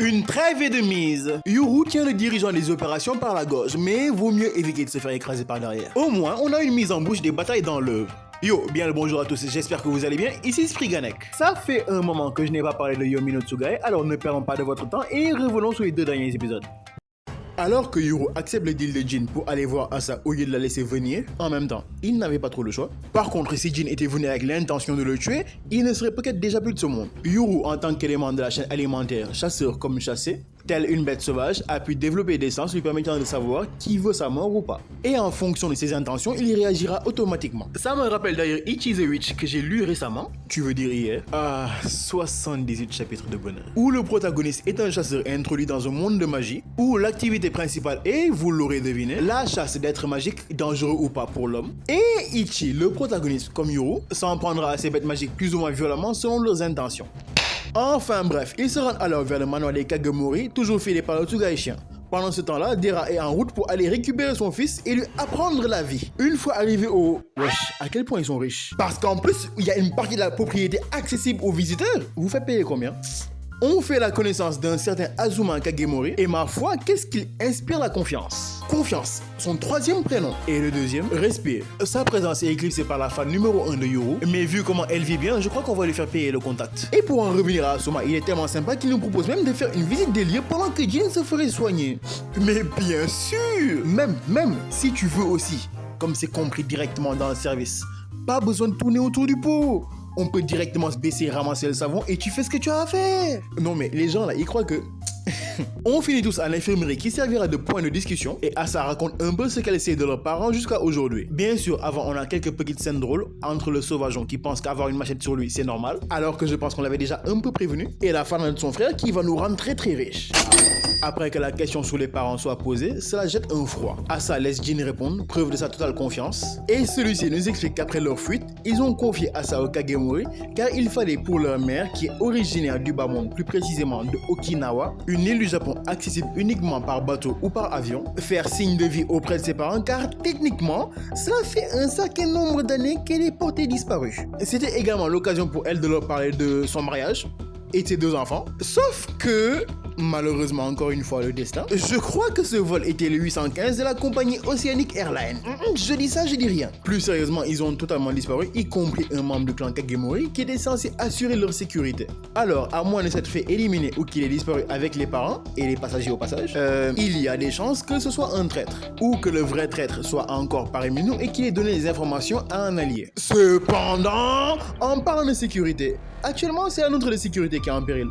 Une trêve est de mise. Yuru tient le dirigeant des opérations par la gauche, mais vaut mieux éviter de se faire écraser par derrière. Au moins, on a une mise en bouche des batailles dans l'œuvre. Yo, bien le bonjour à tous, j'espère que vous allez bien, ici Spriganek. Ça fait un moment que je n'ai pas parlé de Yomi no Tsugai, alors ne perdons pas de votre temps et revenons sur les deux derniers épisodes. Alors que Yuru accepte le deal de Jin pour aller voir Asa au lieu de la laisser venir, en même temps, il n'avait pas trop le choix. Par contre, si Jin était venu avec l'intention de le tuer, il ne serait peut-être déjà plus de ce monde. Yuru, en tant qu'élément de la chaîne alimentaire, chasseur comme chassé, tel une bête sauvage, a pu développer des sens lui permettant de savoir qui veut sa mort ou pas. Et en fonction de ses intentions, il y réagira automatiquement. Ça me rappelle d'ailleurs Ichi the Witch que j'ai lu récemment, tu veux dire hier, à 78 chapitres de bonheur, où le protagoniste est un chasseur introduit dans un monde de magie, où l'activité principale est, vous l'aurez deviné, la chasse d'êtres magiques, dangereux ou pas pour l'homme. Et Ichi, le protagoniste comme Yuru, s'en prendra à ces bêtes magiques plus ou moins violemment selon leurs intentions. Enfin bref, ils se rendent alors vers le manoir des Kagemori, toujours filé par le Tsugai chien. Pendant ce temps-là, Dera est en route pour aller récupérer son fils et lui apprendre la vie. Une fois arrivé au... Wesh, à quel point ils sont riches. Parce qu'en plus, il y a une partie de la propriété accessible aux visiteurs. Vous faites payer combien ? On fait la connaissance d'un certain Azuma Kagemori et ma foi, qu'est-ce qu'il inspire la confiance. Confiance, son troisième prénom. Et le deuxième, respire. Sa présence est éclipsée par la fan numéro 1 de Yuru, mais vu comment elle vit bien, je crois qu'on va lui faire payer le contact. Et pour en revenir à Asuma, il est tellement sympa qu'il nous propose même de faire une visite des lieux pendant que Jin se ferait soigner. Mais bien sûr, même si tu veux aussi, comme c'est compris directement dans le service, pas besoin de tourner autour du pot. On peut directement se baisser, ramasser le savon et tu fais ce que tu as à faire. Non mais les gens là, ils croient que... On finit tous à l'infirmerie qui servira de point de discussion et Asa raconte un peu ce qu'elle essaie de leurs parents jusqu'à aujourd'hui. Bien sûr, avant on a quelques petites scènes drôles entre le sauvageon qui pense qu'avoir une machette sur lui c'est normal, alors que je pense qu'on l'avait déjà un peu prévenu, et la femme de son frère qui va nous rendre très riches. Après que la question sur les parents soit posée, cela jette un froid. Asa laisse Jin répondre, preuve de sa totale confiance, et celui-ci nous explique qu'après leur fuite, ils ont confié Asa au Kagemori car il fallait pour leur mère, qui est originaire du bas monde, plus précisément de Okinawa, une île du Japon accessible uniquement par bateau ou par avion, faire signe de vie auprès de ses parents car techniquement, cela fait un certain nombre d'années qu'elle est portée disparue. C'était également l'occasion pour elle de leur parler de son mariage et de ses deux enfants, sauf que... malheureusement encore une fois le destin. Je crois que ce vol était le 815 de la compagnie Oceanic Airlines. Je dis ça, je dis rien. Plus sérieusement, ils ont totalement disparu, y compris un membre du clan Kagemori qui était censé assurer leur sécurité. Alors, à moins de s'être fait éliminer ou qu'il ait disparu avec les parents et les passagers au passage, il y a des chances que ce soit un traître. Ou que le vrai traître soit encore parmi nous et qu'il ait donné les informations à un allié. Cependant, en parlant de sécurité, actuellement c'est un autre de sécurité qui est en péril.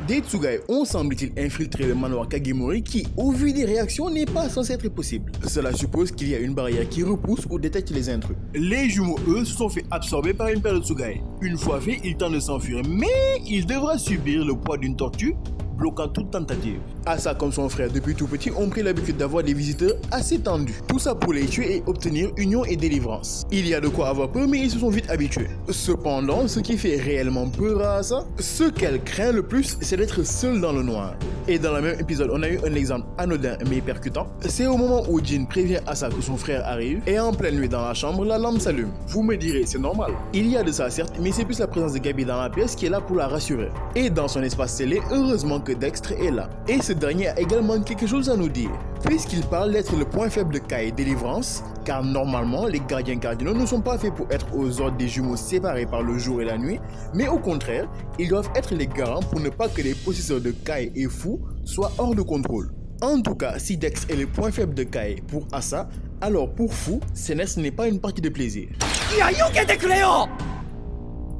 Des Tsugai ont semble-t-il infiltré le manoir Kagemori qui, au vu des réactions, n'est pas censé être possible. Cela suppose qu'il y a une barrière qui repousse ou détecte les intrus. Les jumeaux, eux, se sont fait absorber par une paire de Tsugai. Une fois fait, ils tentent de s'enfuir, mais il devra subir le poids d'une tortue, bloquant toute tentative. Asa comme son frère depuis tout petit ont pris l'habitude d'avoir des visiteurs assez tendus. Tout ça pour les tuer et obtenir union et délivrance. Il y a de quoi avoir peur mais ils se sont vite habitués. Cependant, ce qui fait réellement peur à Asa, ce qu'elle craint le plus, c'est d'être seule dans le noir. Et dans le même épisode, on a eu un exemple anodin mais percutant. C'est au moment où Jin prévient Asa que son frère arrive et en pleine nuit dans la chambre, la lampe s'allume. Vous me direz, c'est normal. Il y a de ça certes, mais c'est plus la présence de Gabi dans la pièce qui est là pour la rassurer. Et dans son espace scellé, heureusement que Dextre est là. Et ce dernier a également quelque chose à nous dire, puisqu'il parle d'être le point faible de Kai Délivrance, car normalement les gardiens cardinaux ne sont pas faits pour être aux ordres des jumeaux séparés par le jour et la nuit, mais au contraire, ils doivent être les garants pour ne pas que les possesseurs de Kai et Fu soient hors de contrôle. En tout cas, si Dex est le point faible de Kai pour Asa, alors pour Fu, ce n'est pas une partie de plaisir.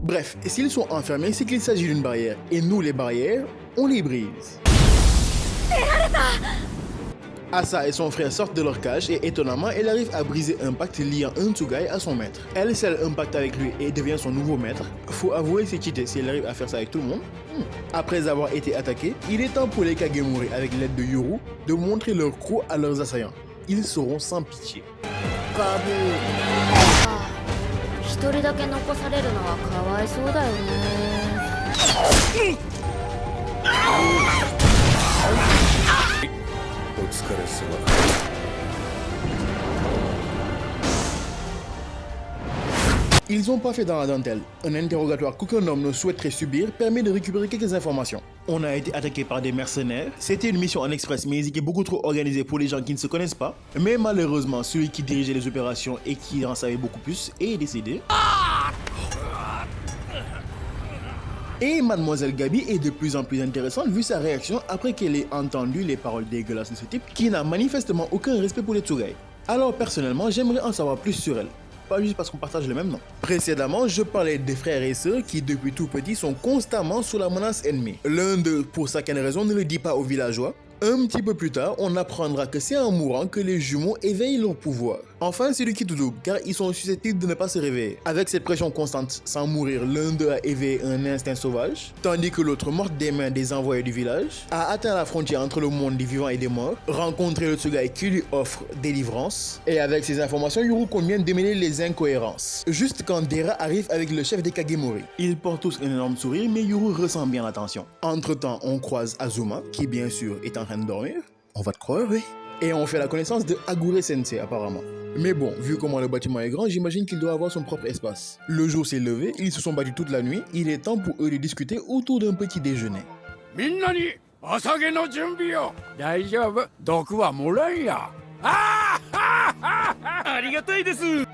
Bref, s'ils sont enfermés, c'est qu'il s'agit d'une barrière, et nous les barrières, on les brise. Asa et son frère sortent de leur cage et étonnamment, elle arrive à briser un pacte liant un Tsugai à son maître. Elle scelle un pacte avec lui et devient son nouveau maître. Faut avouer, c'est cheaté si elle arrive à faire ça avec tout le monde. Après avoir été attaqué, il est temps pour les Kagemori, avec l'aide de Yuru, de montrer leur croc à leurs assaillants. Ils seront sans pitié. 一人だけ残されるのはかわいそうだよね。お疲れ様。Ils ont pas fait dans la dentelle. Un interrogatoire qu'aucun homme ne souhaiterait subir permet de récupérer quelques informations. On a été attaqué par des mercenaires. C'était une mission en express, mais ils étaient beaucoup trop organisés pour les gens qui ne se connaissent pas. Mais malheureusement, celui qui dirigeait les opérations et qui en savait beaucoup plus est décédé. Et Mademoiselle Gabi est de plus en plus intéressante vu sa réaction après qu'elle ait entendu les paroles dégueulasses de ce type qui n'a manifestement aucun respect pour les Tsugai. Alors personnellement, j'aimerais en savoir plus sur elle. Pas juste parce qu'on partage le même nom. Précédemment, je parlais des frères et sœurs qui depuis tout petit sont constamment sous la menace ennemie. L'un d'eux, pour certaines raisons, ne le dit pas aux villageois. Un petit peu plus tard, on apprendra que c'est en mourant que les jumeaux éveillent leur pouvoir. Enfin, c'est du Kitudu, car ils sont susceptibles de ne pas se réveiller. Avec cette pression constante, sans mourir, l'un d'eux a éveillé un instinct sauvage, tandis que l'autre, morte des mains des envoyés du village, a atteint la frontière entre le monde des vivants et des morts, rencontré le Tsugai qui lui offre délivrance, et avec ces informations, Yuru compte bien démêler les incohérences. Juste quand Dera arrive avec le chef des Kagemori. Ils portent tous un énorme sourire, mais Yuru ressent bien la tension. Entre-temps, on croise Azuma, qui bien sûr est en train de dormir. On va te croire, oui. Et on fait la connaissance de Agure Sensei, apparemment. Mais bon, vu comment le bâtiment est grand, j'imagine qu'il doit avoir son propre espace. Le jour s'est levé, ils se sont battus toute la nuit, il est temps pour eux de discuter autour d'un petit déjeuner. みんなに朝げの準備を。大丈夫、毒はもらんや。ありがたいです。